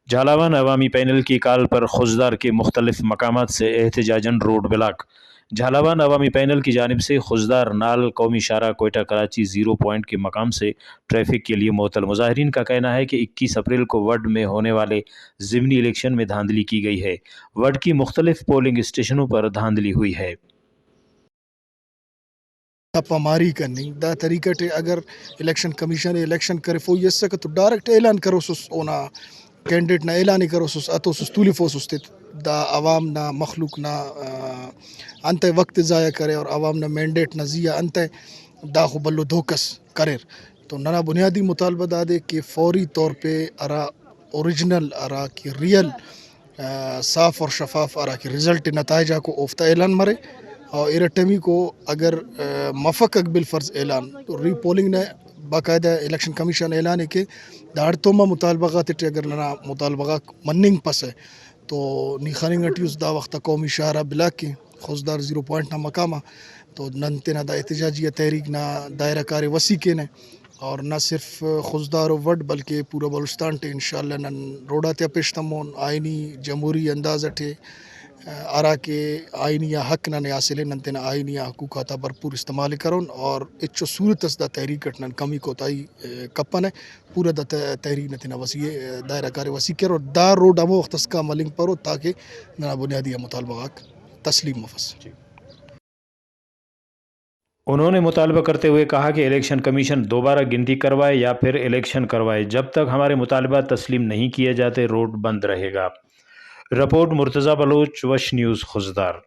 झालावान अवामी panel की call पर खुजदार के मुख्तलिफ मकामात से एहतजाजन रोड ब्लॉक। झालावान अवामी पैनल की जानिब से खुजदार नाल कौमी शाहरा कोयटा कराची ज़ीरो पॉइंट के मकाम से ट्रैफिक के लिए मुअत्तल। मुजाहिरीन का कहना है कि 21 अप्रैल को वड में होने वाले ज़िमनी इलेक्शन में धांधली की गई है। वड की मुख्तलिफ पोलिंग स्टेशनों पर धांधली हुई है। छापामारी करनी दा तरीका टे अगर इलेक्शन कमीशन इलेक्शन करे फो यस्सा तो डायरेक्ट ऐलान करो सुस ओना कैंडिडेट ना ऐलान करो सुस अतो सुस तुली फो सुस दा आवाम ना मखलूक ना अंत वक्त ज़ाया करे और आवाम ना मैंडेट ना जिया अंत दा खो बल्लो धोकस करेर तो नना बुनियादी मुतालबा दादे कि फौरी तौर पे अरा ओरिजिनल अरा की रियल साफ और शफाफ अरा की रिज़ल्ट नताइजा को ओफ्ता ऐलान मरे और इरटमी को अगर मफक बिलफर्ज ऐलान तो री पोलिंग ने बाकायदा इलेक्शन कमीशन ऐलान है कि दाड़तोमा मुतालबात अगर ना मुतालबा मनिंग पस है तो निखानिंग अट्यूस दा वक्त कौमी शाहरा ब्लॉक की खुजदार ज़ीरो पॉइंट ना मकामा तो नंते ना दा एहतजाजिया तहरीक ना दायरा कार वसी के ने और न सिर्फ खुजदार वड बल्कि पूरा बलुस्तान टे इंशाल्लाह नन रोडा त्या पेशतमोन आइनी जमहूरी अंदाज अठे आरा के आइनी या हक न हासिल नंते न आइनी या हकूक आता भरपूर इस्तेमाल करोन और इच्छो सूरत दा तहरीक अटन कमी को ताई कपन है पूरा दा तहरीक नते न वसी दायरा कार वसी करो दा रोड अमो वक्त का मलिंग परो ताकि ना बुनियादी मुतालबा तस्लीम मफस। उन्होंने मुतालबा करते हुए कहा कि इलेक्शन कमीशन दोबारा गिनती करवाए या फिर इलेक्शन करवाए, जब तक हमारे मुतालबा तस्लीम नहीं किए जाते रोड बंद रहेगा। रिपोर्ट मुर्तज़ा बलोच, वश न्यूज़, खुजदार।